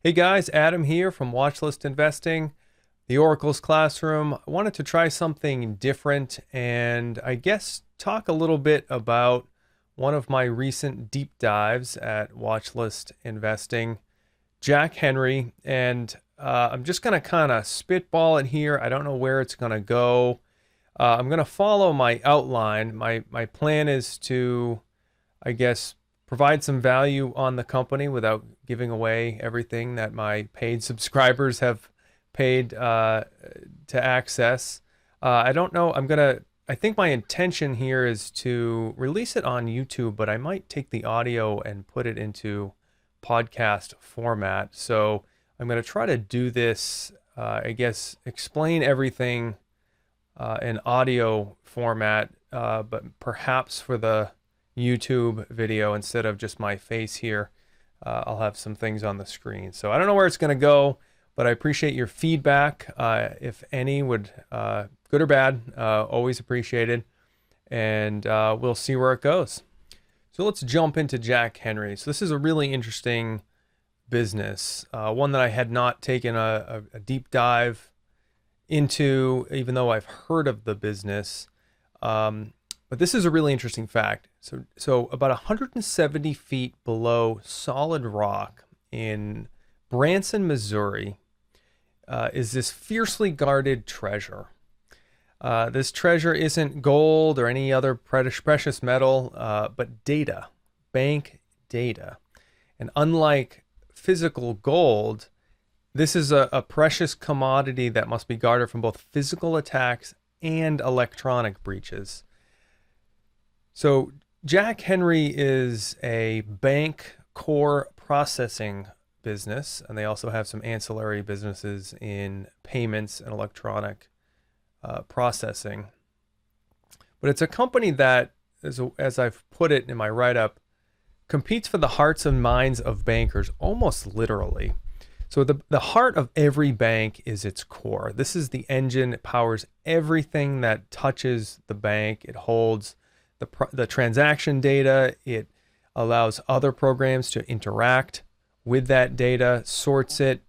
Hey guys, Adam here from Watchlist Investing, the Oracle's Classroom. I wanted to try something different and I guess talk a little bit about one of my recent deep dives at Watchlist Investing, Jack Henry. And I'm just going to kind of spitball it here. I don't know where it's going to go. I'm going to follow my outline. My plan is to, I guess, provide some value on the company without giving away everything that my paid subscribers have paid to access. I don't know. I think my intention here is to release it on YouTube, but I might take the audio and put it into podcast format. So I'm going to try to do this, I guess, explain everything in audio format, but perhaps for the YouTube video, instead of just my face here, I'll have some things on the screen. So I don't know where it's going to go, but I appreciate your feedback. If any would, good or bad, always appreciated. And we'll see where it goes. So let's jump into Jack Henry. So this is a really interesting business, one that I had not taken a deep dive into, even though I've heard of the business. But this is a really interesting fact. So about 170 feet below solid rock in Branson, Missouri, is this fiercely guarded treasure. This treasure isn't gold or any other precious metal, but data, bank data. And unlike physical gold, this is a precious commodity that must be guarded from both physical attacks and electronic breaches. So Jack Henry is a bank core processing business, and they also have some ancillary businesses in payments and electronic processing. But it's a company that, as I've put it in my write-up, competes for the hearts and minds of bankers, almost literally. So the heart of every bank is its core. This is the engine. It powers everything that touches the bank. It holds the transaction data. It allows other programs to interact with that data, sorts it,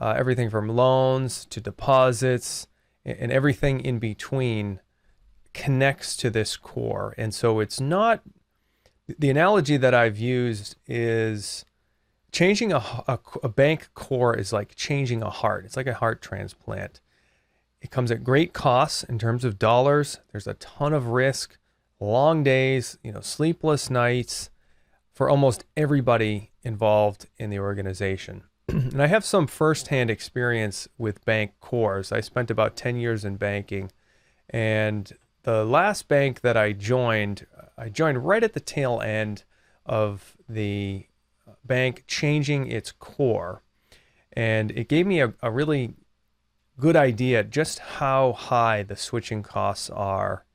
everything from loans to deposits and everything in between connects to this core. And so it's not, the analogy that I've used is changing a bank core is like changing a heart. It's like a heart transplant. It comes at great costs in terms of dollars. There's a ton of risk. Long days, sleepless nights for almost everybody involved in the organization. And I have some firsthand experience with bank cores. I spent about 10 years in banking, and the last bank that I joined right at the tail end of the bank changing its core. And it gave me a really good idea just how high the switching costs are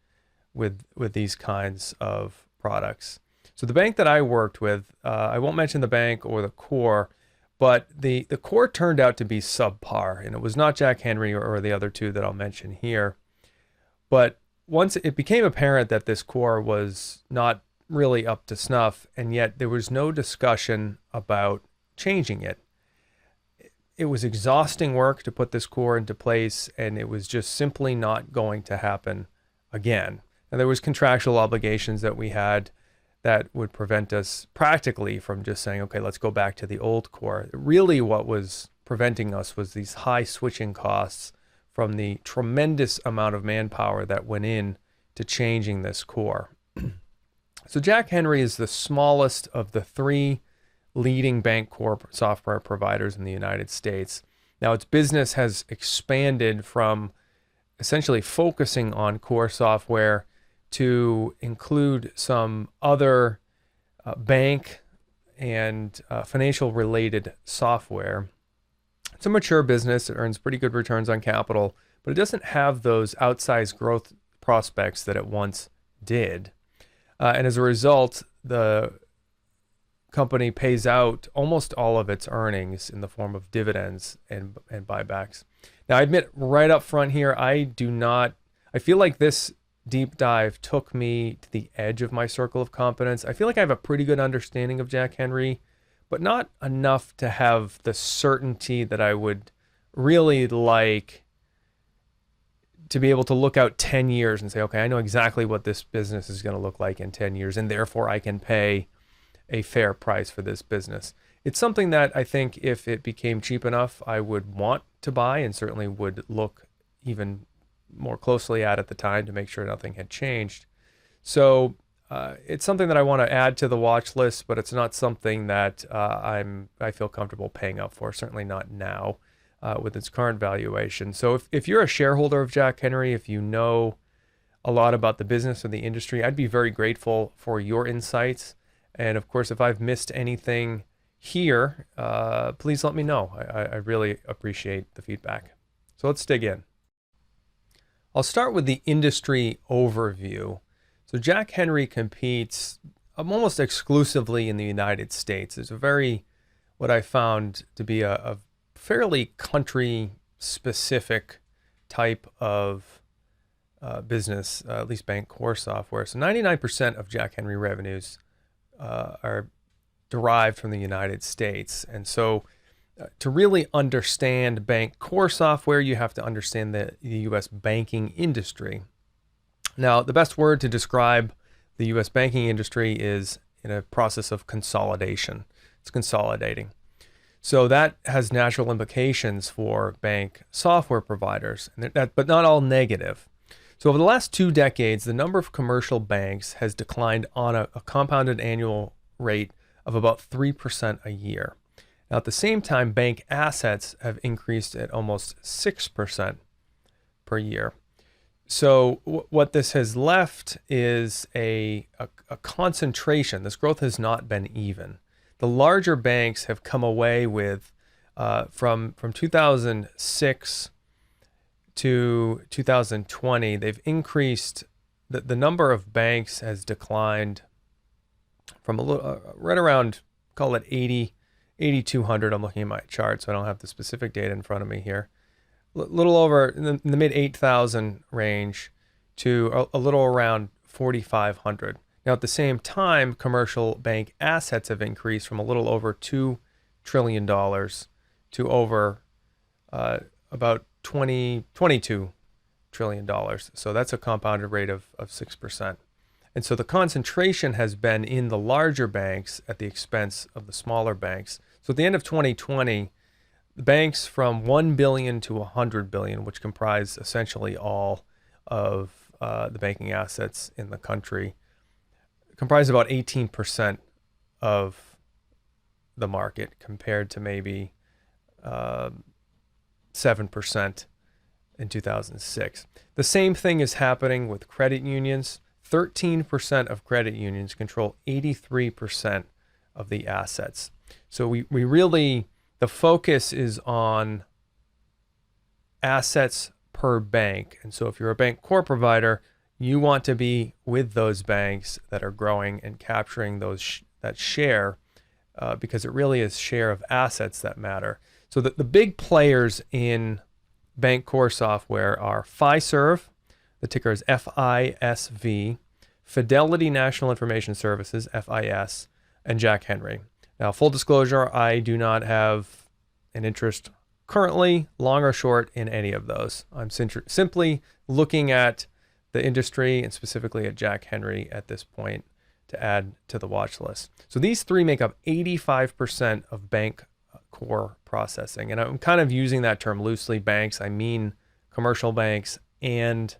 with these kinds of products. So the bank that I worked with, I won't mention the bank or the core, but the core turned out to be subpar, and it was not Jack Henry or the other two that I'll mention here. But once it became apparent that this core was not really up to snuff, and yet there was no discussion about changing it. It was exhausting work to put this core into place, and it was just simply not going to happen again. And there was contractual obligations that we had that would prevent us practically from just saying, okay, let's go back to the old core. Really what was preventing us was these high switching costs from the tremendous amount of manpower that went in to changing this core. So Jack Henry is the smallest of the three leading bank core software providers in the United States. Now its business has expanded from essentially focusing on core software to include some other bank and financial related software. It's a mature business. It earns pretty good returns on capital, but it doesn't have those outsized growth prospects that it once did. And as a result, the company pays out almost all of its earnings in the form of dividends and buybacks. Now, I admit right up front here, I feel like this deep dive took me to the edge of my circle of competence. I feel like I have a pretty good understanding of Jack Henry, but not enough to have the certainty that I would really like to be able to look out 10 years and say, okay, I know exactly what this business is going to look like in 10 years, and therefore I can pay a fair price for this business. It's something that I think if it became cheap enough, I would want to buy, and certainly would look even more closely at the time to make sure nothing had changed. So it's something that I want to add to the watch list, but it's not something that I feel comfortable paying up for, certainly not now with its current valuation. So if you're a shareholder of Jack Henry, if you know a lot about the business or the industry, I'd be very grateful for your insights. And of course, if I've missed anything here, please let me know. I really appreciate the feedback. So let's dig in. I'll start with the industry overview. So Jack Henry competes almost exclusively in the United States. It's what I found to be a fairly country-specific type of business, at least bank core software. So 99% of Jack Henry revenues are derived from the United States. And so to really understand bank core software, you have to understand the U.S. banking industry. Now, the best word to describe the U.S. banking industry is in a process of consolidation. It's consolidating. So that has natural implications for bank software providers, but not all negative. So over the last 2 decades, the number of commercial banks has declined on a compounded annual rate of about 3% a year. Now, at the same time, bank assets have increased at almost 6% per year. So what this has left is a concentration. This growth has not been even. The larger banks have come away with, from 2006 to 2020, they've increased, the number of banks has declined from a little, right around, call it 8,200. I'm looking at my chart, so I don't have the specific data in front of me here. Little over in the mid 8,000 range to a little around 4,500. Now, at the same time, commercial bank assets have increased from a little over $2 trillion to over about $22 trillion. So that's a compounded rate of 6%. And so the concentration has been in the larger banks at the expense of the smaller banks. So at the end of 2020, the banks from 1 billion to 100 billion, which comprise essentially all of the banking assets in the country, comprise about 18% of the market compared to maybe 7% in 2006. The same thing is happening with credit unions. 13% of credit unions control 83% of the assets. So we really, the focus is on assets per bank. And so if you're a bank core provider, you want to be with those banks that are growing and capturing that share because it really is share of assets that matter. So the big players in bank core software are Fiserv, the ticker is FISV, Fidelity National Information Services, FIS, and Jack Henry. Now, full disclosure, I do not have an interest currently, long or short, in any of those. I'm simply looking at the industry and specifically at Jack Henry at this point to add to the watch list. So these three make up 85% of bank core processing. And I'm kind of using that term loosely. Banks, I mean commercial banks and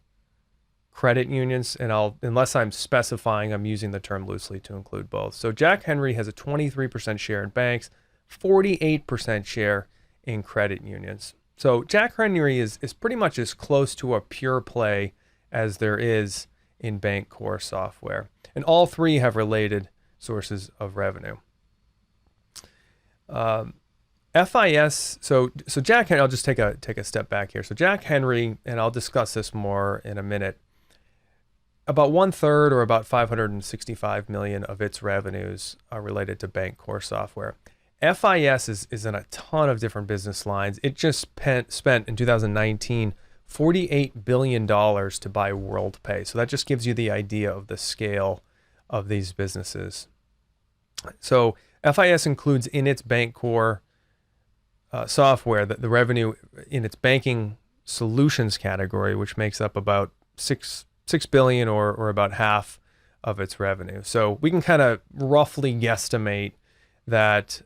credit unions. And unless I'm specifying, I'm using the term loosely to include both. So Jack Henry has a 23% share in banks, 48% share in credit unions. So Jack Henry is pretty much as close to a pure play as there is in bank core software. And all three have related sources of revenue. FIS, so Jack Henry, I'll just take a step back here. So Jack Henry, and I'll discuss this more in a minute, about 1/3 or about 565 million of its revenues are related to bank core software. FIS is in a ton of different business lines. It just spent in 2019 $48 billion to buy WorldPay. So that just gives you the idea of the scale of these businesses. So FIS includes in its bank core software the revenue in its banking solutions category, which makes up about six billion or about half of its revenue. So we can kind of roughly guesstimate that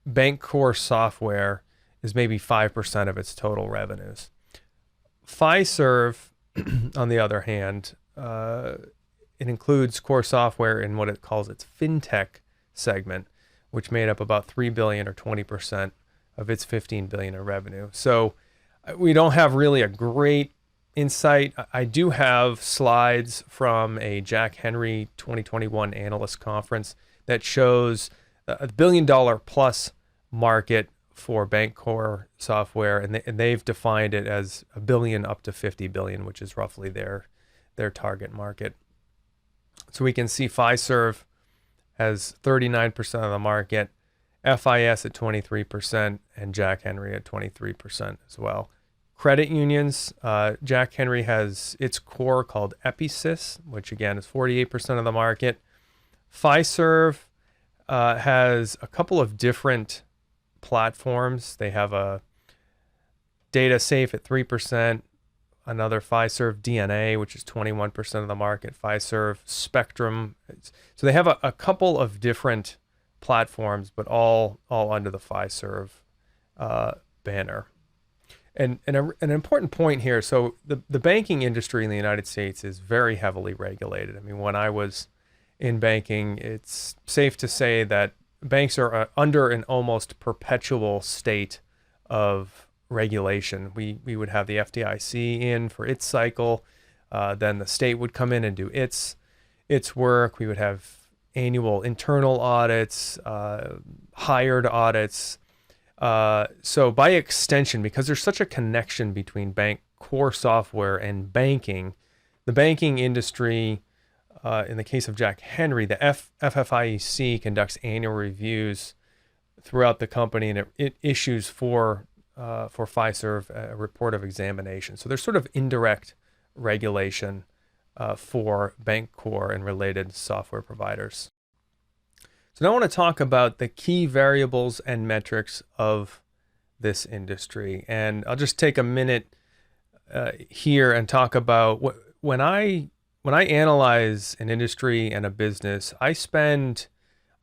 bank core software is maybe 5% of its total revenues. Fiserv, on the other hand, it includes core software in what it calls its fintech segment, which made up about 3 billion or 20% of its 15 billion in revenue. So we don't have really a great insight. I do have slides from a Jack Henry 2021 analyst conference that shows a $1 billion plus market for bank core software, and they've defined it as $1 billion up to 50 billion, which is roughly their target market. So we can see Fiserv has 39% of the market, FIS at 23%, and Jack Henry at 23% as well. Credit unions, Jack Henry has its core called Episys, which again is 48% of the market. Fiserv has a couple of different platforms. They have a Data Safe at 3%, another Fiserv DNA, which is 21% of the market, Fiserv Spectrum. So they have a couple of different platforms, but all under the Fiserv banner. And an important point here, so the banking industry in the United States is very heavily regulated. I mean, when I was in banking, it's safe to say that banks are under an almost perpetual state of regulation. We would have the FDIC in for its cycle, then the state would come in and do its work. We would have annual internal audits, hired audits. So by extension, because there's such a connection between bank core software and banking, the banking industry, in the case of Jack Henry, the FFIEC conducts annual reviews throughout the company, and it issues for Fiserv a report of examination. So there's sort of indirect regulation for bank core and related software providers. So now I want to talk about the key variables and metrics of this industry. And I'll just take a minute here and talk about when I analyze an industry and a business, I spend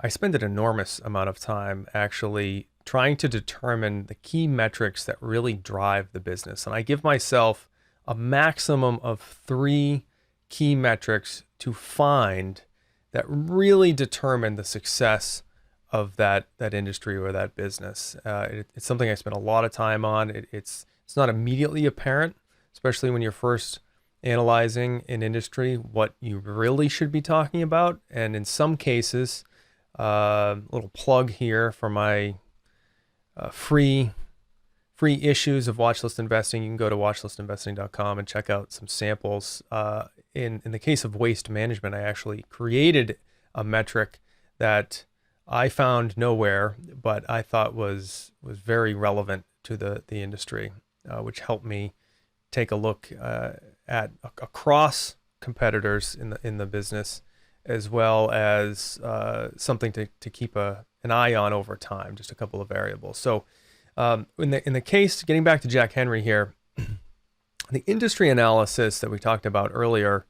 an enormous amount of time actually trying to determine the key metrics that really drive the business. And I give myself a maximum of 3 key metrics to find that really determine the success of that industry or that business. It's something I spend a lot of time on. It's not immediately apparent, especially when you're first analyzing an industry, what you really should be talking about. And in some cases, little plug here for my free issues of Watchlist Investing. You can go to watchlistinvesting.com and check out some samples. In the case of waste management, I actually created a metric that I found nowhere, but I thought was very relevant to the industry, which helped me take a look at across competitors in the business, as well as something to keep an eye on over time, just a couple of variables. So in the case, getting back to Jack Henry here, the industry analysis that we talked about earlier,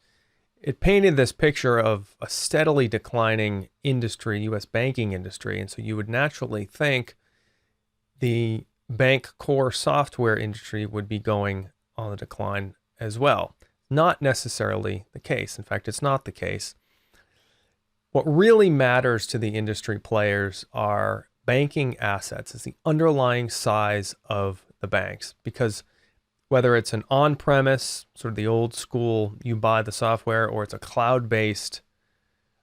it painted this picture of a steadily declining industry, U.S. banking industry. And so you would naturally think the bank core software industry would be going on the decline as well. Not necessarily the case. In fact, it's not the case. What really matters to the industry players are banking assets, is the underlying size of the banks, because whether it's an on-premise, sort of the old school, you buy the software, or it's a cloud-based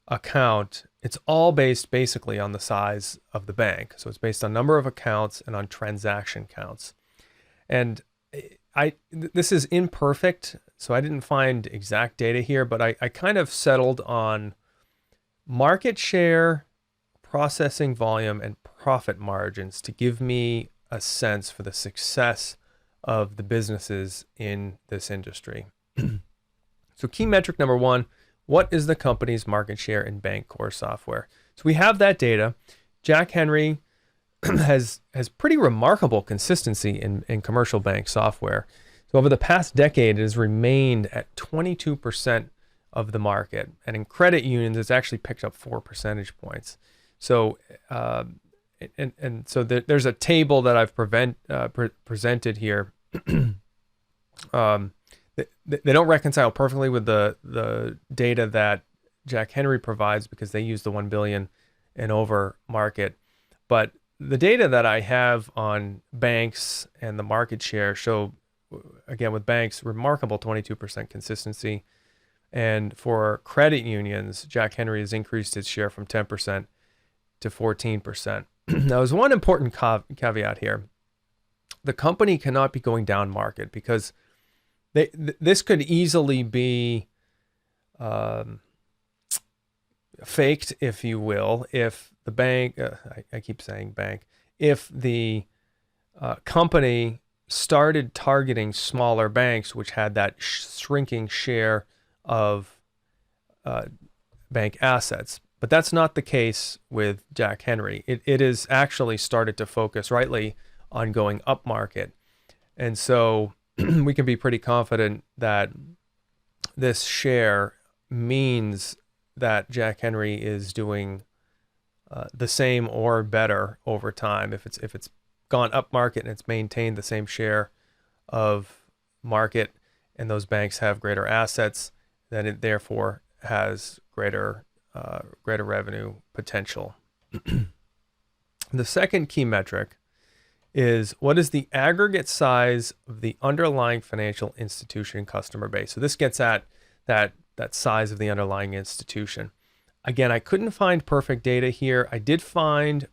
account, it's all based basically on the size of the bank. So it's based on number of accounts and on transaction counts. And this is imperfect, so I didn't find exact data here, but I kind of settled on market share, processing volume, and profit margins to give me a sense for the success of the businesses in this industry. So key metric number 1, what is the company's market share in bank core software? So we have that data. Jack Henry has pretty remarkable consistency in commercial bank software. So over the past decade, it has remained at 22% of the market, and in credit unions, it's actually picked up 4 percentage points. So, there's a table that I've presented here. They don't reconcile perfectly with the data that Jack Henry provides because they use the 1 billion and over market, but the data that I have on banks and the market share show, again, with banks, remarkable 22% consistency. And for credit unions, Jack Henry has increased its share from 10% to 14%. Now, there's one important caveat here. The company cannot be going down market because this could easily be faked, if you will, if the bank, I keep saying bank, if the company started targeting smaller banks, which had that shrinking share of bank assets. But that's not the case with Jack Henry. It is actually started to focus rightly on going up market. And so we can be pretty confident that this share means that Jack Henry is doing the same or better over time. If it's gone up market and it's maintained the same share of market, and those banks have greater assets, then it therefore has greater revenue potential. The second key metric is what is the aggregate size of the underlying financial institution customer base. So this gets at that size of the underlying institution. Again, I couldn't find perfect data here. I did find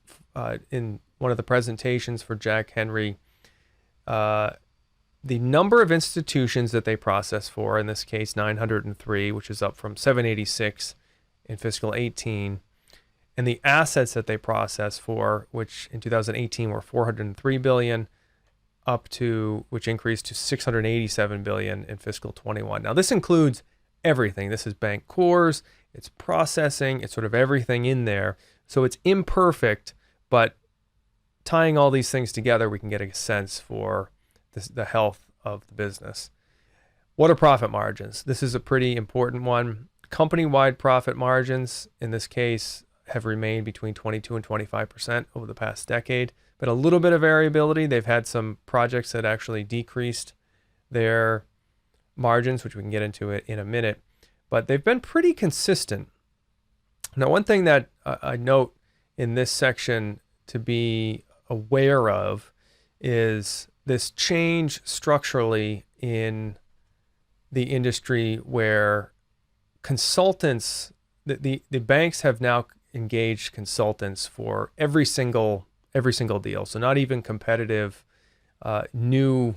in one of the presentations for Jack Henry the number of institutions that they process for, in this case 903, which is up from 786 in fiscal 18, and the assets that they process for, which in 2018 were 403 billion, which increased to 687 billion in fiscal 21. Now this includes everything. This is bank cores, it's processing, it's sort of everything in there. So it's imperfect, but tying all these things together, we can get a sense for the health of the business. What are profit margins? This is a pretty important one. Company-wide profit margins, in this case, have remained between 22 and 25% over the past decade, but a little bit of variability. They've had some projects that actually decreased their margins, which we can get into it in a minute, but they've been pretty consistent. Now, one thing that I note in this section to be aware of is this change structurally in the industry where consultants, the banks have now engaged consultants for every single deal. So not even competitive new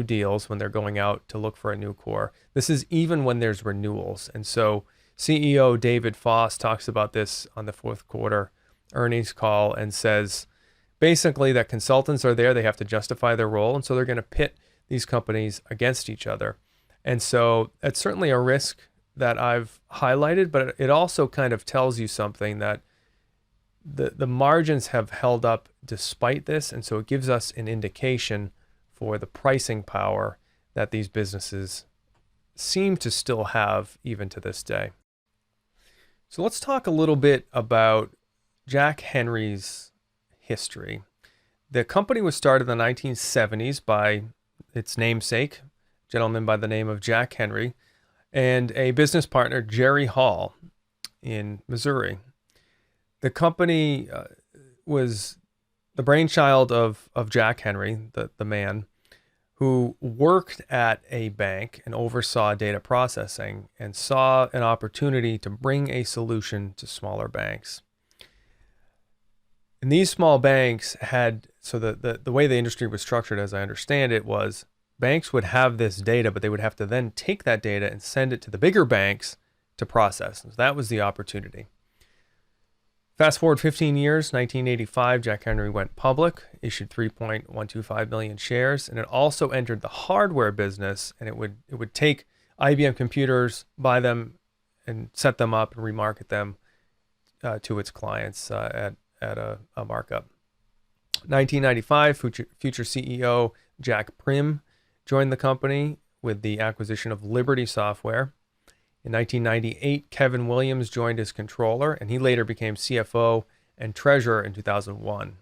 deals when they're going out to look for a new core. This is even when there's renewals. And so CEO David Foss talks about this on the fourth quarter earnings call and says basically that consultants are there, they have to justify their role, and so they're going to pit these companies against each other. And so it's certainly a risk that I've highlighted, but it also kind of tells you something that the margins have held up despite this, and so it gives us an indication for the pricing power that these businesses seem to still have even to this day. So let's talk a little bit about Jack Henry's history. The company was started in the 1970s by its namesake, a gentleman by the name of Jack Henry, and a business partner, Jerry Hall, in Missouri. The company was the brainchild of Jack Henry, the man, who worked at a bank and oversaw data processing and saw an opportunity to bring a solution to smaller banks. And these small banks had, so the way the industry was structured, as I understand it, was banks would have this data, but they would have to then take that data and send it to the bigger banks to process. And so that was the opportunity. Fast forward 15 years, 1985, Jack Henry went public, issued 3.125 million shares, and it also entered the hardware business, and it would take IBM computers, buy them, and set them up and remarket them to its clients at a markup. 1995, future CEO Jack Prim joined the company with the acquisition of Liberty Software. In 1998, Kevin Williams joined as controller, and he later became CFO and treasurer in 2001.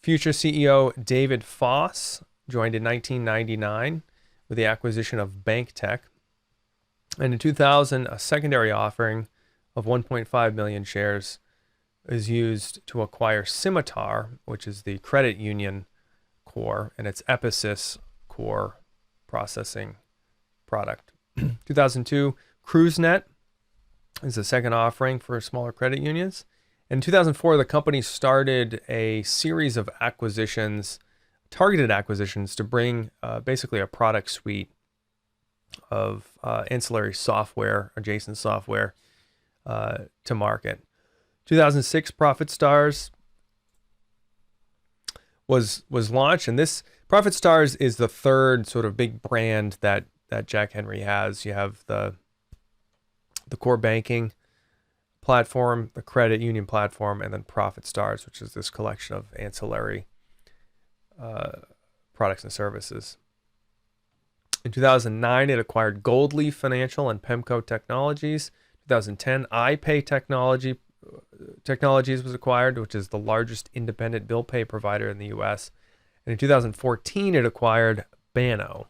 Future CEO David Foss joined in 1999 with the acquisition of BankTech. And in 2000, a secondary offering of 1.5 million shares is used to acquire Scimitar, which is the credit union core, and its Episys core processing product. 2002, CruiseNet is the second offering for smaller credit unions. In 2004, the company started a series of acquisitions, targeted acquisitions, to bring basically a product suite of ancillary software, adjacent software, to market. 2006, ProfitStars was launched, and this ProfitStars is the third sort of big brand that Jack Henry has. You have the core banking platform, the credit union platform, and then ProfitStars, which is this collection of ancillary products and services. In 2009, it acquired Goldleaf Financial and Pemco Technologies. 2010, iPay Technologies was acquired, which is the largest independent bill pay provider in the U.S. And in 2014, it acquired Banno.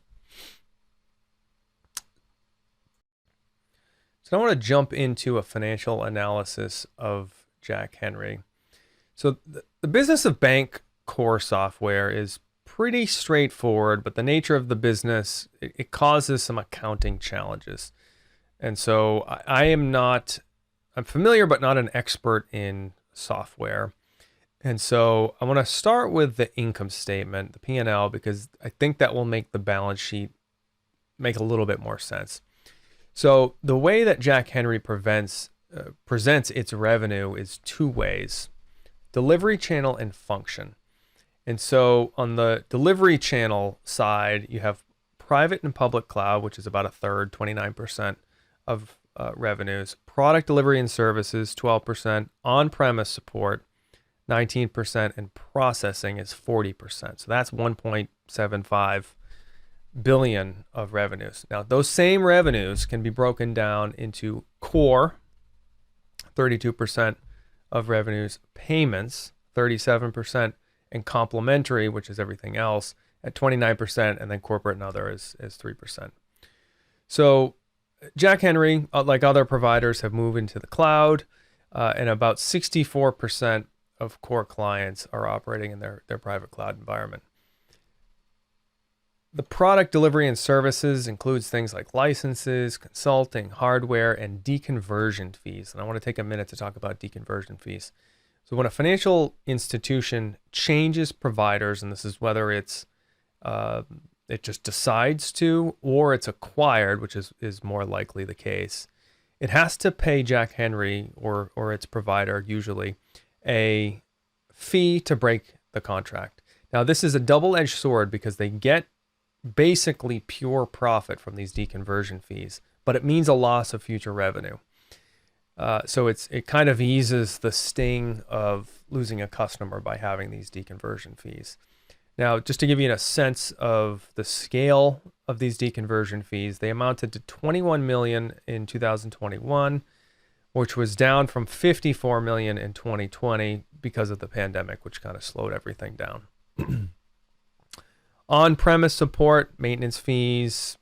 So I want to jump into a financial analysis of Jack Henry. So the business of bank core software is pretty straightforward, but the nature of the business, it causes some accounting challenges. And so I'm familiar, but not an expert in software. And so I want to start with the income statement, the P&L, because I think that will make the balance sheet make a little bit more sense. So the way that Jack Henry presents its revenue is two ways: delivery channel and function. And so on the delivery channel side, you have private and public cloud, which is about a third, 29% of revenues, product delivery and services, 12%, on-premise support, 19%, and processing is 40%. So that's 1.75 billion of revenues. Now, those same revenues can be broken down into core, 32% of revenues, payments, 37%, and complementary, which is everything else, at 29%, and then corporate and other is 3%. So Jack Henry, like other providers, have moved into the cloud, and about 64% of core clients are operating in their private cloud environment. The product delivery and services includes things like licenses, consulting, hardware, and deconversion fees. And I want to take a minute to talk about deconversion fees. So when a financial institution changes providers, and this is whether it just decides to, or it's acquired, which is more likely the case, it has to pay Jack Henry or its provider usually a fee to break the contract. Now, this is a double-edged sword because they get basically pure profit from these deconversion fees, but it means a loss of future revenue. So it kind of eases the sting of losing a customer by having these deconversion fees. Now, just to give you a sense of the scale of these deconversion fees, they amounted to 21 million in 2021, which was down from 54 million in 2020 because of the pandemic, which kind of slowed everything down. On-premise support, maintenance fees,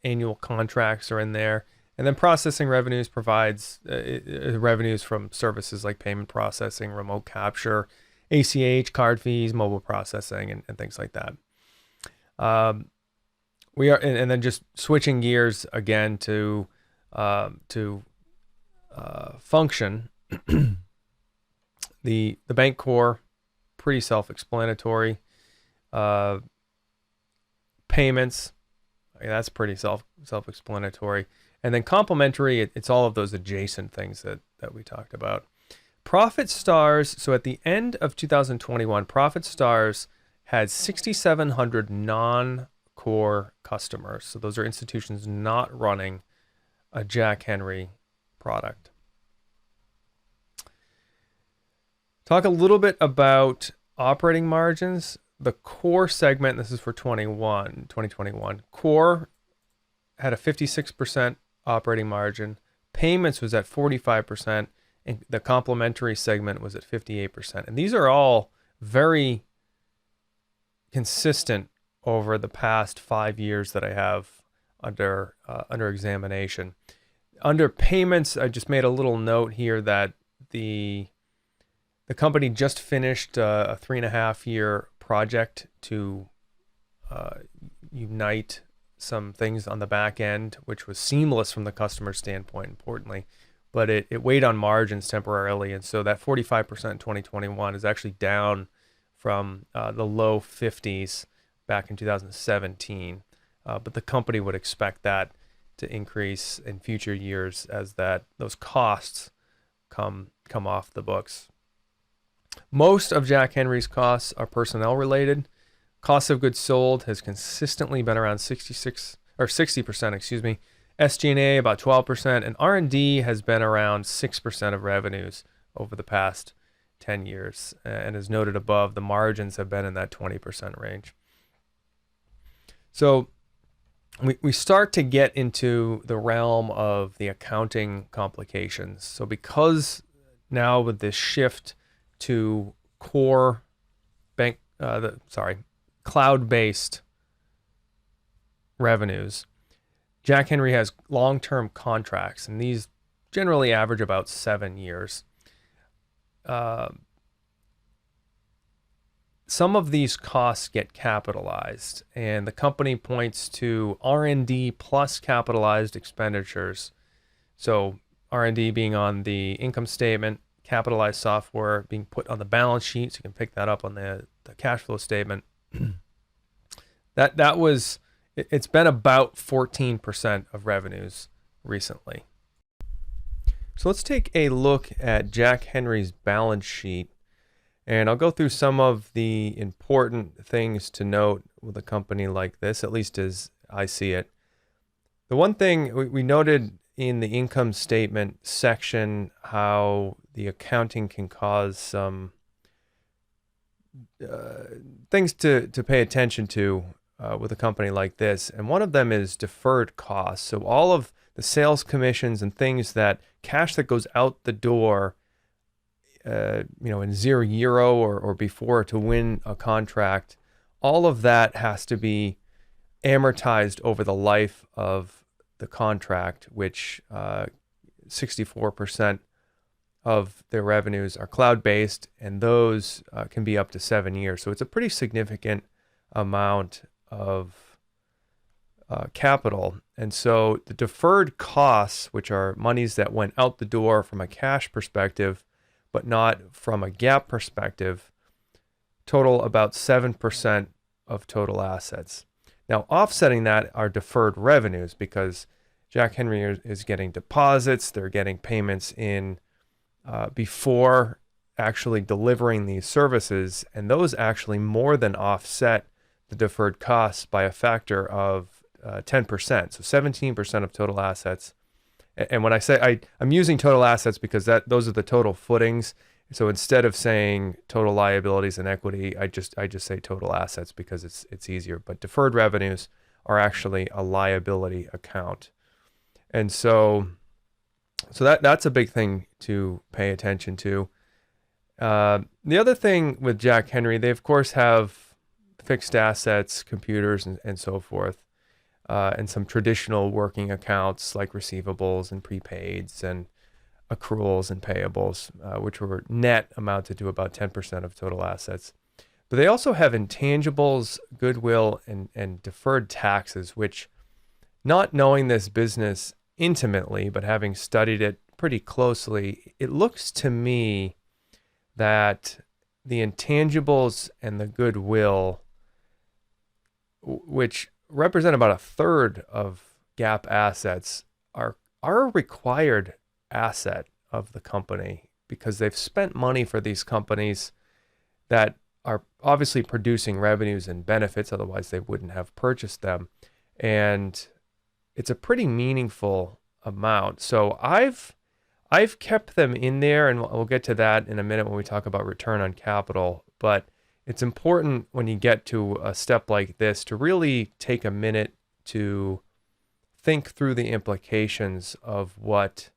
annual contracts are in there. And then processing revenues provides revenues from services like payment processing, remote capture, ACH, card fees, mobile processing, and things like that. We are, and then just switching gears again to function. The bank core, pretty self-explanatory. Payments, that's pretty self-explanatory. And then complementary, it's all of those adjacent things that we talked about. ProfitStars, so at the end of 2021, ProfitStars had 6,700 non-core customers. So those are institutions not running a Jack Henry product. Talk a little bit about operating margins. The core segment, this is for 2021, core had a 56% operating margin. Payments was at 45%, and the complementary segment was at 58%. And these are all very consistent over the past 5 years that I have under examination. Under payments, I just made a little note here that the company just finished a 3.5-year project to unite some things on the back end, which was seamless from the customer standpoint, importantly, but it weighed on margins temporarily. And so that 45% in 2021 is actually down from the low 50s back in 2017. But the company would expect that to increase in future years as those costs come off the books. Most of Jack Henry's costs are personnel related. Cost of goods sold has consistently been around 60%, SG&A about 12%, and R&D has been around 6% of revenues over the past 10 years. And as noted above, the margins have been in that 20% range. So we start to get into the realm of the accounting complications. So because now with this shift to core cloud-based revenues, Jack Henry has long-term contracts, and these generally average about 7 years. Some of these costs get capitalized, and the company points to R&D plus capitalized expenditures. So R&D being on the income statement, capitalized software being put on the balance sheet, so you can pick that up on the cash flow statement. It's been about 14% of revenues recently. So let's take a look at Jack Henry's balance sheet, and I'll go through some of the important things to note with a company like this, at least as I see it. The one thing we noted in the income statement section, how the accounting can cause some things to pay attention to with a company like this. And one of them is deferred costs. So all of the sales commissions and things cash that goes out the door, in 0 euro or before to win a contract, all of that has to be amortized over the life of the contract, which 64% of their revenues are cloud-based, and those can be up to 7 years. So it's a pretty significant amount of capital. And so the deferred costs, which are monies that went out the door from a cash perspective, but not from a GAAP perspective, total about 7% of total assets. Now, offsetting that are deferred revenues, because Jack Henry is getting deposits, they're getting payments in before actually delivering these services, and those actually more than offset the deferred costs by a factor of 10%, so 17% of total assets. And when I say I'm using total assets because those are the total footings. So instead of saying total liabilities and equity, I just say total assets because it's easier. But deferred revenues are actually a liability account. And so that's a big thing to pay attention to. The other thing with Jack Henry, they of course have fixed assets, computers, and so forth, and some traditional working accounts like receivables and prepaids and accruals and payables, which were net amounted to about 10% of total assets. But they also have intangibles, goodwill, and deferred taxes, which, not knowing this business intimately, but having studied it pretty closely, it looks to me that the intangibles and the goodwill, which represent about a third of GAAP assets, are a required asset of the company, because they've spent money for these companies that are obviously producing revenues and benefits, otherwise they wouldn't have purchased them. And it's a pretty meaningful amount. So I've I've kept them in there, and we'll get to that in a minute when we talk about return on capital. But it's important when you get to a step like this to really take a minute to think through the implications of what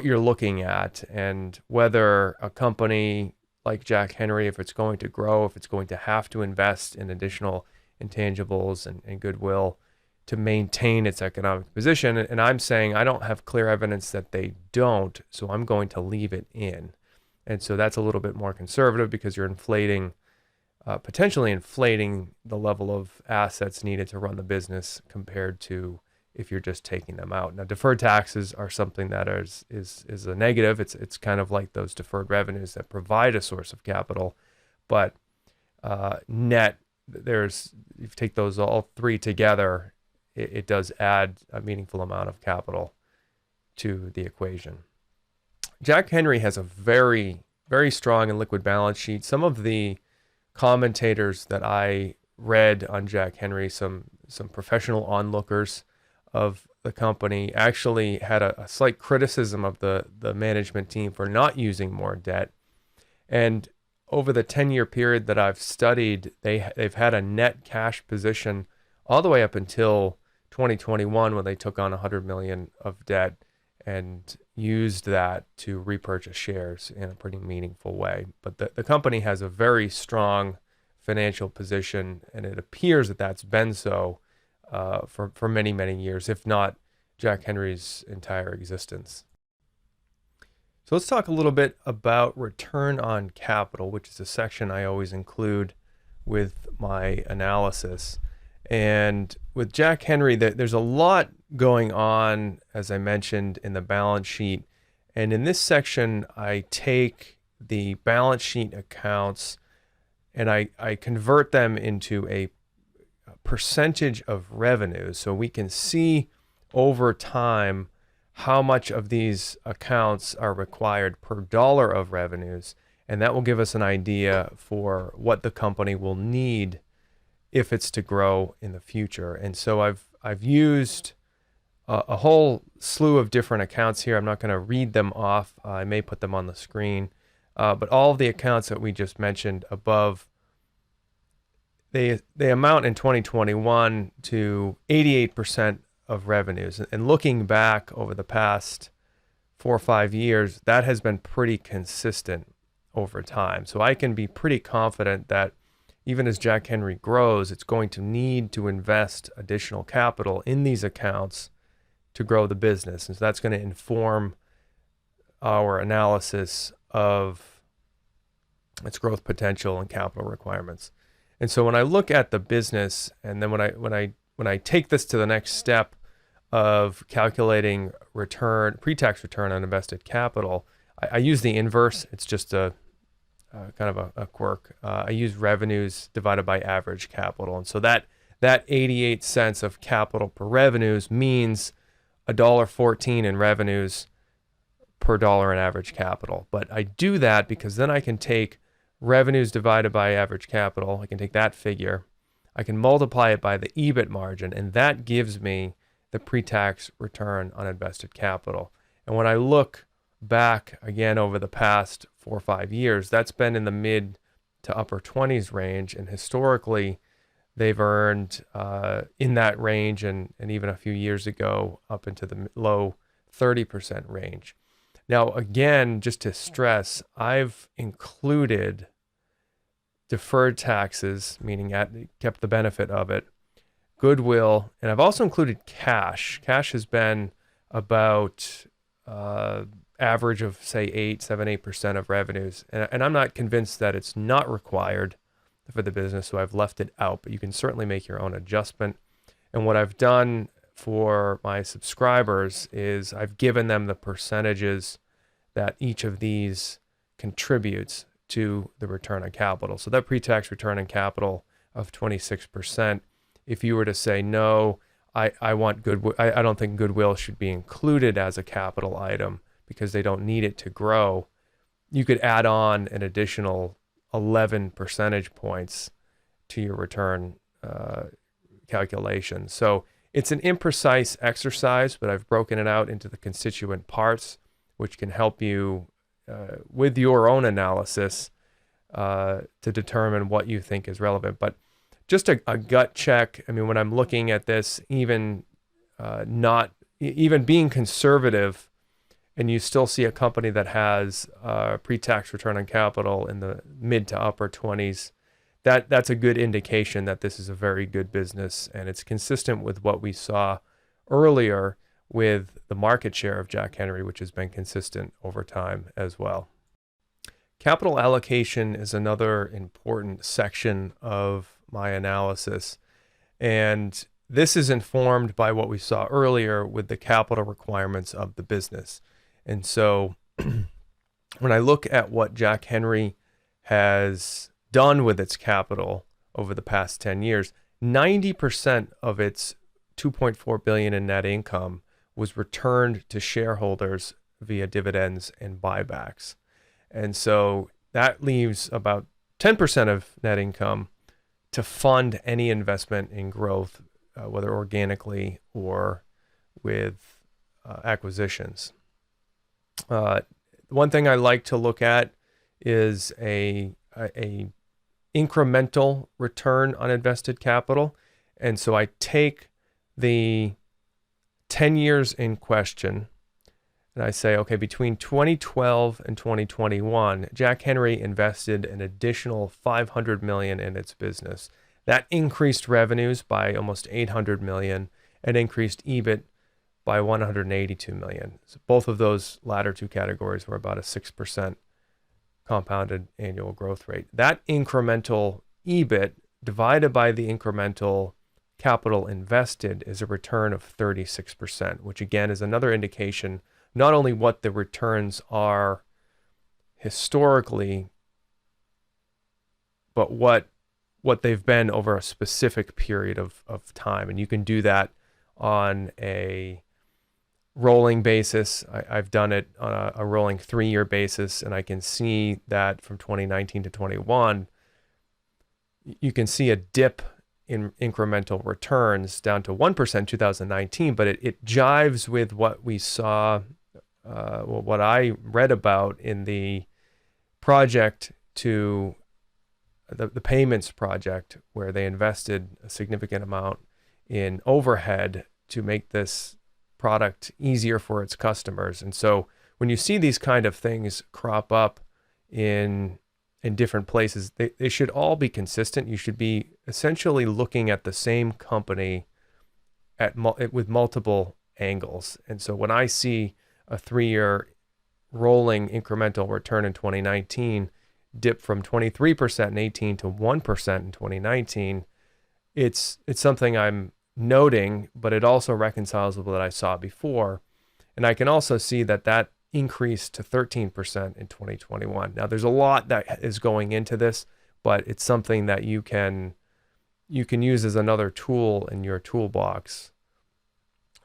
you're looking at, and whether a company like Jack Henry, if it's going to grow, if it's going to have to invest in additional intangibles and goodwill to maintain its economic position. And I'm saying I don't have clear evidence that they don't, so I'm going to leave it in. And so that's a little bit more conservative, because you're potentially inflating the level of assets needed to run the business compared to if you're just taking them out. Now, deferred taxes are something that is a negative. It's kind of like those deferred revenues that provide a source of capital, but net, if you take those all three together, it does add a meaningful amount of capital to the equation. Jack Henry has a very, very strong and liquid balance sheet. Some of the commentators that I read on Jack Henry, some professional onlookers of the company, actually had a slight criticism of the management team for not using more debt. And over the 10-year period that I've studied, they've had a net cash position all the way up until 2021, when they took on $100 million of debt and used that to repurchase shares in a pretty meaningful way. But the company has a very strong financial position, and it appears that that's been so for many, many years, if not Jack Henry's entire existence. So let's talk a little bit about return on capital, which is a section I always include with my analysis. And with Jack Henry, there's a lot going on, as I mentioned, in the balance sheet. And in this section, I take the balance sheet accounts and I convert them into a percentage of revenue, so we can see over time how much of these accounts are required per dollar of revenues, and that will give us an idea for what the company will need if it's to grow in the future. And so I've used a whole slew of different accounts here. I'm not going to read them off. I may put them on the screen, but all of the accounts that we just mentioned above, they amount in 2021 to 88% of revenues. And looking back over the past 4 or 5 years, that has been pretty consistent over time. So I can be pretty confident that even as Jack Henry grows, it's going to need to invest additional capital in these accounts to grow the business. And so that's going to inform our analysis of its growth potential and capital requirements. And so when I look at the business, and then when I take this to the next step of calculating pre-tax return on invested capital, I use the inverse. It's just a kind of a quirk. I use revenues divided by average capital. And so that 88 cents of capital per revenues means $1.14 in revenues per dollar in average capital. But I do that because then I can take revenues divided by average capital. I can take that figure. I can multiply it by the EBIT margin, and that gives me the pre-tax return on invested capital. And when I look back again over the past 4 or 5 years, that's been in the mid to upper 20s range, and historically they've earned in that range, and even a few years ago up into the low 30% range. Now, again, just to stress, I've included deferred taxes, meaning kept the benefit of it, goodwill, and I've also included cash. Cash has been about average of, say, 8% of revenues. And I'm not convinced that it's not required for the business, so I've left it out, but you can certainly make your own adjustment. And what I've done for my subscribers is I've given them the percentages that each of these contributes to the return on capital. So that pre-tax return on capital of 26%, if you were to say, no, I want goodwill, I don't think goodwill should be included as a capital item because they don't need it to grow, you could add on an additional 11 percentage points to your return calculation. So it's an imprecise exercise, but I've broken it out into the constituent parts which can help you with your own analysis to determine what you think is relevant. But just a gut check. I mean, when I'm looking at this, even not even being conservative, and you still see a company that has pre-tax return on capital in the mid to upper 20s, that's a good indication that this is a very good business, and it's consistent with what we saw earlier with the market share of Jack Henry, which has been consistent over time as well. Capital allocation is another important section of my analysis, and this is informed by what we saw earlier with the capital requirements of the business. And so when I look at what Jack Henry has done with its capital over the past 10 years, 90% of its $2.4 billion in net income was returned to shareholders via dividends and buybacks. And so that leaves about 10% of net income to fund any investment in growth, whether organically or with acquisitions. One thing I like to look at is a incremental return on invested capital. And so I take the 10 years in question and I say, okay, between 2012 and 2021, Jack Henry invested an additional $500 million in its business. That increased revenues by almost $800 million and increased EBIT by $182 million. So both of those latter two categories were about a 6% compounded annual growth rate. That incremental EBIT divided by the incremental capital invested is a return of 36%, which again is another indication not only what the returns are historically, but what they've been over a specific period of time. And you can do that on a rolling basis. I've done it on a rolling 3-year basis, and I can see that from 2019 to 21, you can see a dip in incremental returns down to 1% in 2019, but it jives with what we saw, what I read about in the project to the payments project, where they invested a significant amount in overhead to make this product easier for its customers. And so when you see these kind of things crop up in different places, they should all be consistent. You should be essentially looking at the same company with multiple angles. And so when I see a 3-year rolling incremental return in 2019 dip from 23% in 18 to 1% in 2019, it's something I'm noting, but it also reconciles with what I saw before. And I can also see that increased to 13% in 2021. Now, there's a lot that is going into this, but it's something that you can use as another tool in your toolbox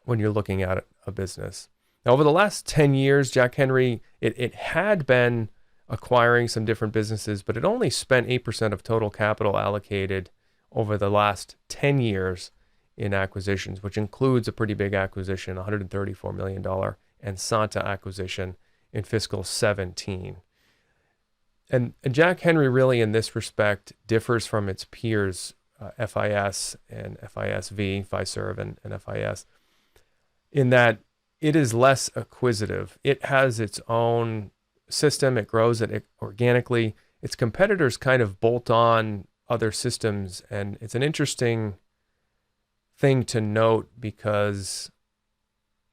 when you're looking at a business. Now, over the last 10 years, Jack Henry, it had been acquiring some different businesses, but it only spent 8% of total capital allocated over the last 10 years in acquisitions, which includes a pretty big acquisition, $134 million Ensanta acquisition in fiscal 17. And Jack Henry really in this respect differs from its peers, FIS and FISV, Fiserv and FIS, in that it is less acquisitive. It has its own system. It grows it organically. Its competitors kind of bolt on other systems, and it's an interesting thing to note because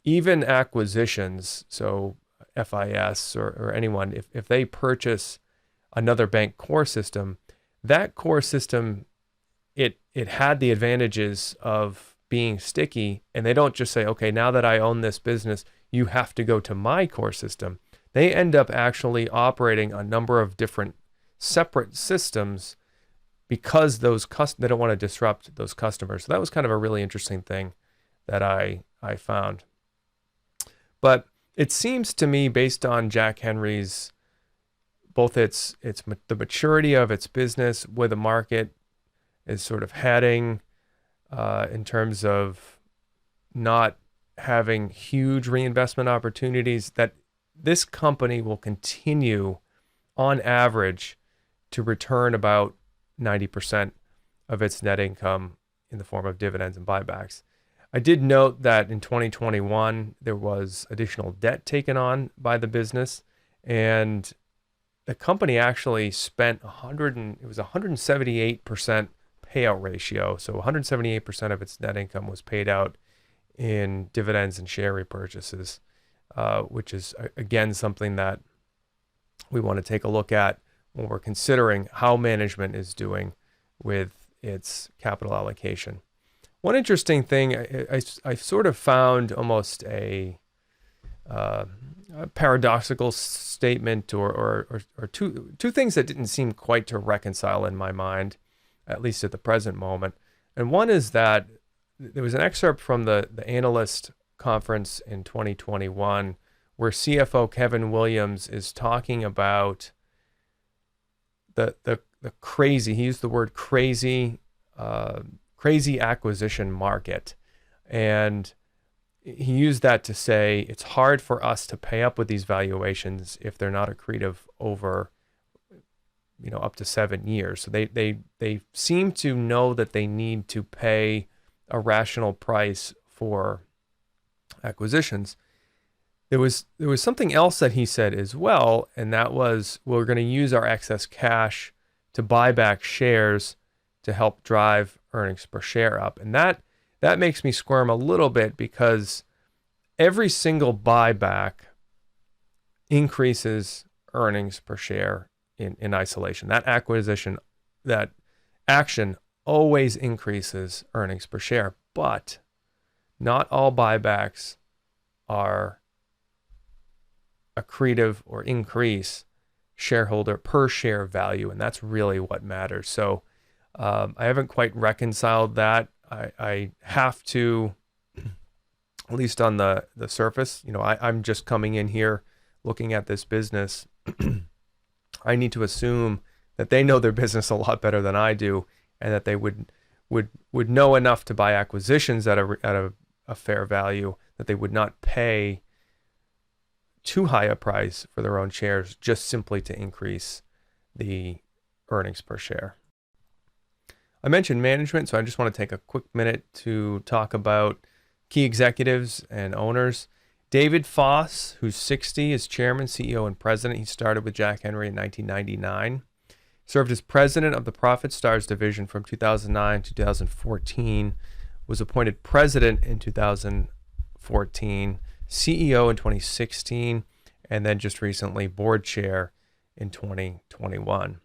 even acquisitions, so FIS or anyone, if they purchase another bank core system, that core system, it had the advantages of being sticky, and they don't just say, okay, now that I own this business, you have to go to my core system. They end up actually operating a number of different separate systems because they don't want to disrupt those customers. So that was kind of a really interesting thing that I found. But it seems to me, based on Jack Henry's, both the maturity of its business, where the market is sort of heading in terms of not having huge reinvestment opportunities, that this company will continue on average to return about 90% of its net income in the form of dividends and buybacks. I did note that in 2021, there was additional debt taken on by the business, and the company actually spent 178% payout ratio. So 178% of its net income was paid out in dividends and share repurchases, which is, again, something that we want to take a look at when we're considering how management is doing with its capital allocation. One interesting thing I sort of found almost a paradoxical statement or two things that didn't seem quite to reconcile in my mind, at least at the present moment. And one is that there was an excerpt from the analyst conference in 2021 where CFO Kevin Williams is talking about the crazy, he used the word crazy acquisition market. And he used that to say it's hard for us to pay up with these valuations if they're not accretive over, up to 7 years. So they seem to know that they need to pay a rational price for acquisitions. There was something else that he said as well, and that was we're going to use our excess cash to buy back shares to help drive earnings per share up. And that makes me squirm a little bit because every single buyback increases earnings per share in isolation. That action always increases earnings per share, but not all buybacks are accretive or increase shareholder per share value, and that's really what matters. So I haven't quite reconciled that. I have to, at least on the surface, I'm just coming in here looking at this business. I need to assume that they know their business a lot better than I do, and that they would know enough to buy acquisitions at a fair value, that they would not pay too high a price for their own shares just simply to increase the earnings per share. I mentioned management, so I just want to take a quick minute to talk about key executives and owners. David Foss, who's 60, is chairman, CEO, and president. He started with Jack Henry in 1999. Served as president of the Profit Stars division from 2009 to 2014. Was appointed president in 2014, CEO in 2016, and then just recently board chair in 2021.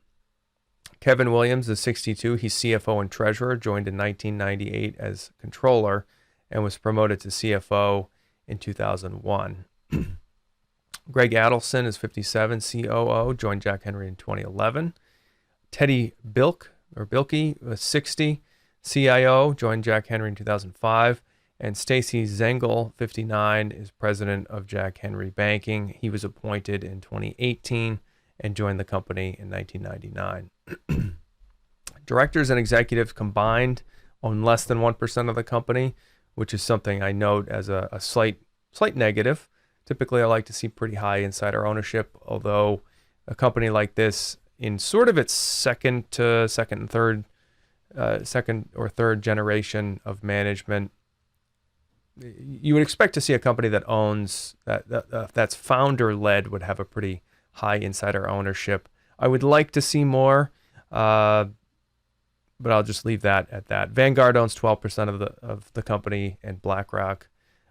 Kevin Williams is 62. He's CFO and treasurer, joined in 1998 as controller, and was promoted to CFO in 2001. Greg Adelson is 57, COO, joined Jack Henry in 2011. Teddy Bilke was 60, CIO, joined Jack Henry in 2005. And Stacy Zengel, 59, is president of Jack Henry Banking. He was appointed in 2018 and joined the company in 1999. Directors and executives combined own less than 1% of the company, which is something I note as a slight negative. Typically, I like to see pretty high insider ownership, although a company like this, in sort of its second or third generation of management, you would expect to see a company that owns that's founder led would have a pretty high insider ownership. I would like to see more, but I'll just leave that at that. Vanguard owns 12% of the company, and BlackRock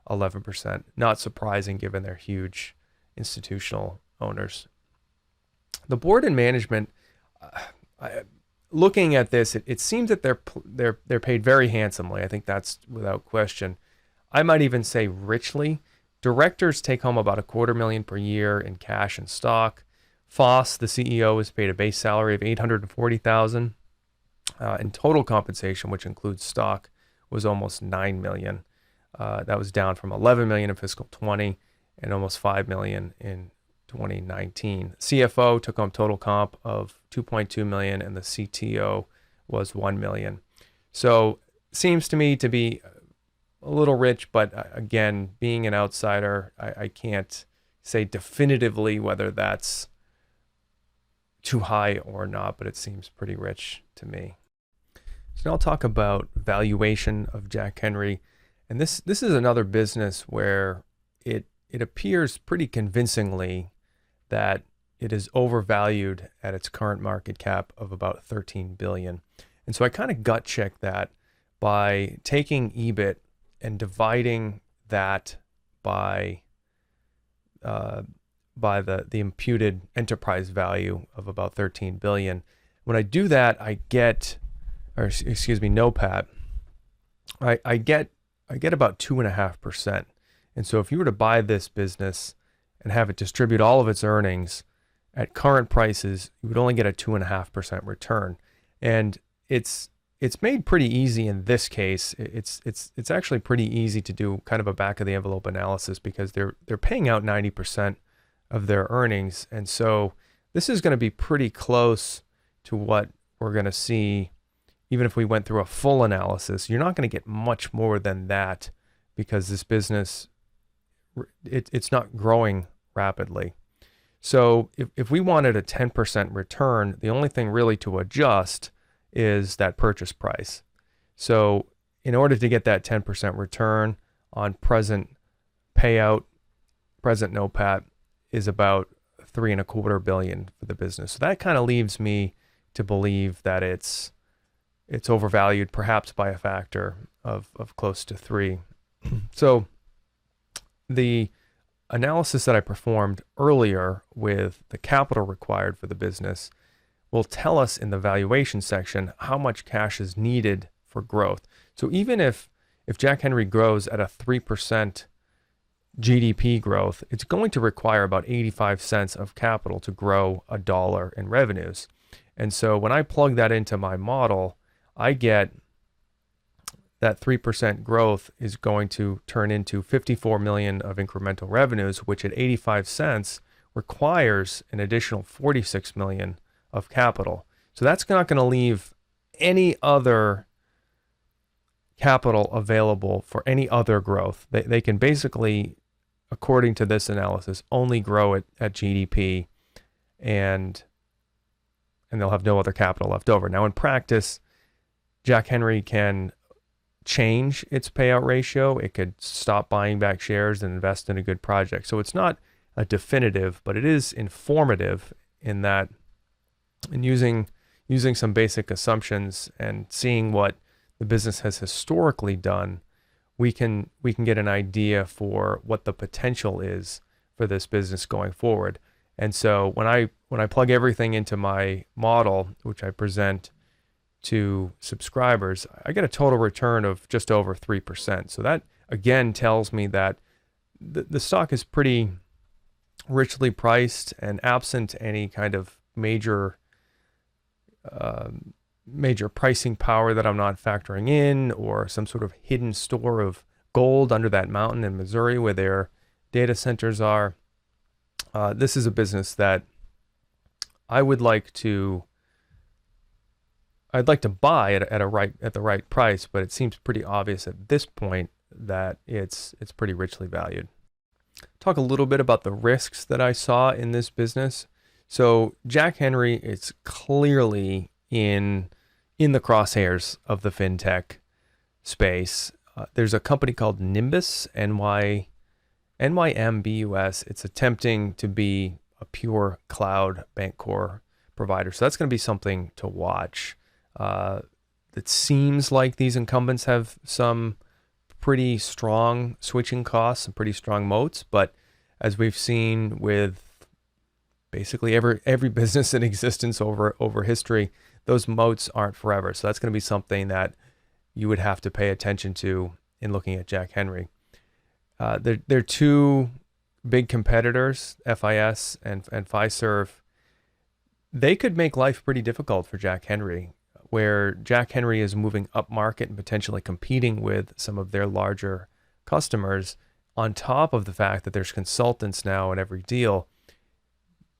11%. Not surprising given their huge institutional owners. The board and management, looking at this, it seems that they're paid very handsomely. I think that's without question. I might even say richly. Directors take home about $250,000 per year in cash and stock. Foss, the CEO, is paid a base salary of $840,000. And total compensation, which includes stock, was almost $9 million. That was down from $11 million in fiscal 20 and almost $5 million in 2019. CFO took home total comp of $2.2 million, and the CTO was $1 million. So seems to me to be a little rich, but again, being an outsider, I can't say definitively whether that's too high or not, but it seems pretty rich to me. So now I'll talk about valuation of Jack Henry. And this is another business where it appears pretty convincingly that it is overvalued at its current market cap of about 13 billion. And so I kind of gut check that by taking EBIT and dividing that by the imputed enterprise value of about 13 billion. When I do that, I get, or excuse me, NOPAT, I get about 2.5%. And so if you were to buy this business and have it distribute all of its earnings at current prices, you would only get a 2.5% return. And it's made pretty easy in this case. It's actually pretty easy to do kind of a back of the envelope analysis because they're paying out 90% of their earnings. And so this is going to be pretty close to what we're going to see. Even if we went through a full analysis, you're not going to get much more than that because this business, it's not growing rapidly. So if we wanted a 10% return, the only thing really to adjust is that purchase price. So in order to get that 10% return on present payout, present NOPAT is about 3.25 billion for the business. So that kind of leaves me to believe that it's overvalued perhaps by a factor of close to 3. So the analysis that I performed earlier with the capital required for the business will tell us in the valuation section how much cash is needed for growth. So even if Jack Henry grows at a 3% GDP growth, it's going to require about 85 cents of capital to grow $1 in revenues. And so when I plug that into my model, I get that 3% growth is going to turn into 54 million of incremental revenues, which at 85 cents requires an additional 46 million of capital. So that's not going to leave any other capital available for any other growth. They can basically, according to this analysis, only grow it at GDP, and they'll have no other capital left over. Now in practice, Jack Henry can change its payout ratio. It could stop buying back shares and invest in a good project. So it's not a definitive, but it is informative in that, in using some basic assumptions and seeing what the business has historically done, we can get an idea for what the potential is for this business going forward. And so when I plug everything into my model, which I present to subscribers, I get a total return of just over 3%. So that again tells me that the stock is pretty richly priced, and absent any kind of major pricing power that I'm not factoring in, or some sort of hidden store of gold under that mountain in Missouri where their data centers are. This is a business that I'd like to buy at the right price, but it seems pretty obvious at this point that it's pretty richly valued. Talk a little bit about the risks that I saw in this business. So Jack Henry is clearly in the crosshairs of the fintech space. There's a company called Nimbus, NYMBUS. It's attempting to be a pure cloud bank core provider. So that's going to be something to watch. It seems like these incumbents have some pretty strong switching costs and pretty strong moats, but as we've seen with basically every business in existence over history, those moats aren't forever. So that's going to be something that you would have to pay attention to in looking at Jack Henry. There are two big competitors, FIS and Fiserv. They could make life pretty difficult for Jack Henry, where Jack Henry is moving up market and potentially competing with some of their larger customers, on top of the fact that there's consultants now in every deal.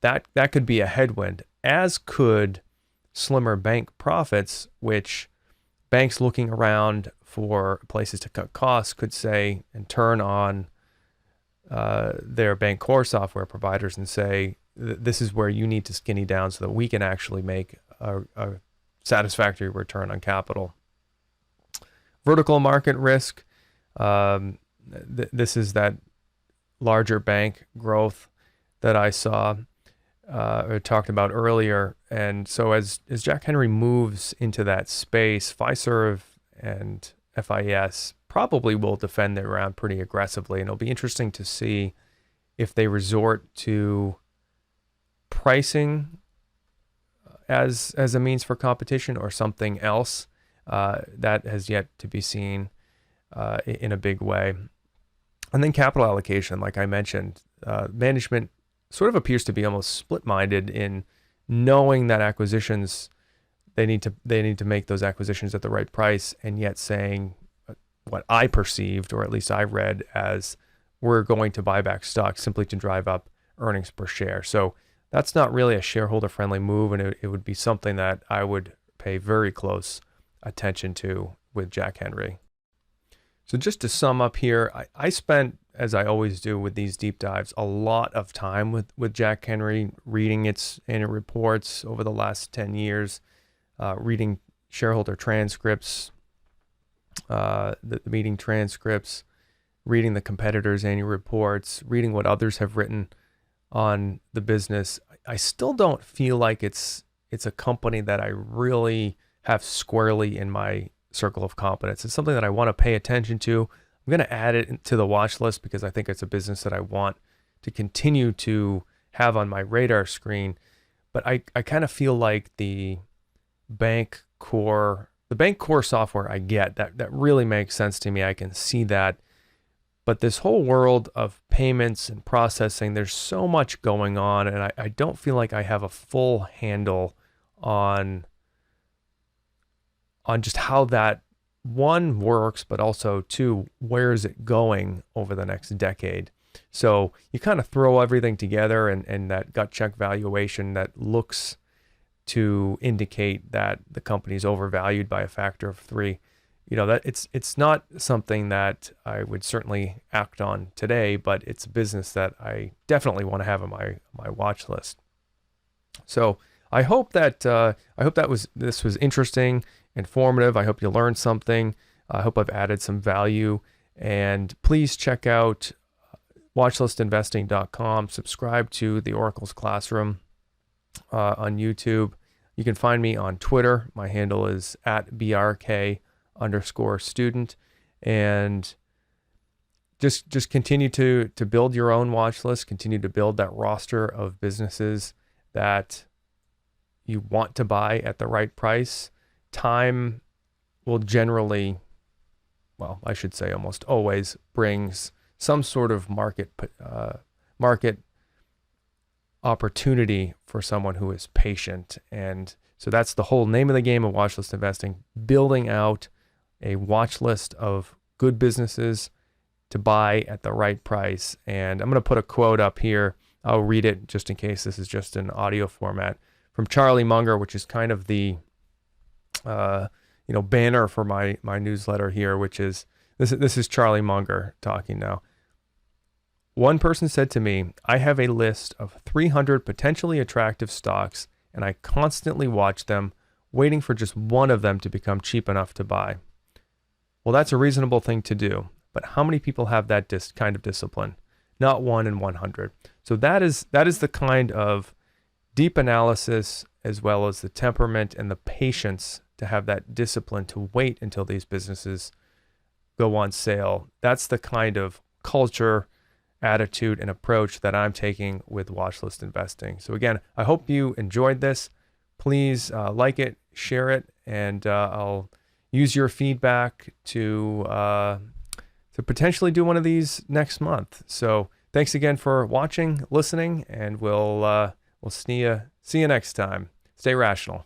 That could be a headwind, as could slimmer bank profits, which banks looking around for places to cut costs could say and turn on their bank core software providers and say, this is where you need to skinny down so that we can actually make a satisfactory return on capital. Vertical market risk. This is that larger bank growth that I saw or talked about earlier. And so as Jack Henry moves into that space, Fiserv and FIS probably will defend their ground pretty aggressively. And it'll be interesting to see if they resort to pricing as a means for competition or something else. That has yet to be seen in a big way. And then capital allocation, like I mentioned, management sort of appears to be almost split-minded in knowing that acquisitions, they need to make those acquisitions at the right price, and yet saying what I perceived, or at least I read, as we're going to buy back stock simply to drive up earnings per share. So that's not really a shareholder-friendly move, and it would be something that I would pay very close attention to with Jack Henry. So just to sum up here, I spent, as I always do with these deep dives, a lot of time with Jack Henry, reading its annual reports over the last 10 years, reading shareholder transcripts, the meeting transcripts, reading the competitors' annual reports, reading what others have written on the business. I still don't feel like it's a company that I really have squarely in my circle of competence. It's something that I want to pay attention to. I'm going to add it to the watch list because I think it's a business that I want to continue to have on my radar screen. But I kind of feel like the bank core software I get, that really makes sense to me. I can see that. But this whole world of payments and processing, there's so much going on, and I don't feel like I have a full handle on just how that, one, works, but also two, where is it going over the next decade? So you kind of throw everything together, and that gut check valuation that looks to indicate that the company is overvalued by a factor of 3. That it's not something that I would certainly act on today, but it's a business that I definitely want to have on my watch list. So I hope that this was interesting, informative. I hope you learned something. I hope I've added some value. And please check out watchlistinvesting.com. Subscribe to the Oracle's Classroom on YouTube. You can find me on Twitter. My handle is @BRK_student. And just continue to build your own watch list. Continue to build that roster of businesses that you want to buy at the right price. Time will generally, well, I should say almost always, brings some sort of market opportunity for someone who is patient. And so that's the whole name of the game of watchlist investing, building out a watch list of good businesses to buy at the right price. And I'm going to put a quote up here. I'll read it just in case this is just an audio format, from Charlie Munger, which is kind of the banner for my newsletter here, which is this is Charlie Munger talking now. One person said to me, "I have a list of 300 potentially attractive stocks, and I constantly watch them, waiting for just one of them to become cheap enough to buy." Well, that's a reasonable thing to do, but how many people have that kind of discipline? Not 1 in 100. So that is the kind of deep analysis, as well as the temperament and the patience to have that discipline to wait until these businesses go on sale. That's the kind of culture, attitude, and approach that I'm taking with watchlist investing. So again, I hope you enjoyed this. Please like it, share it, and I'll use your feedback to potentially do one of these next month. So thanks again for watching, listening, and we'll see you next time. Stay rational.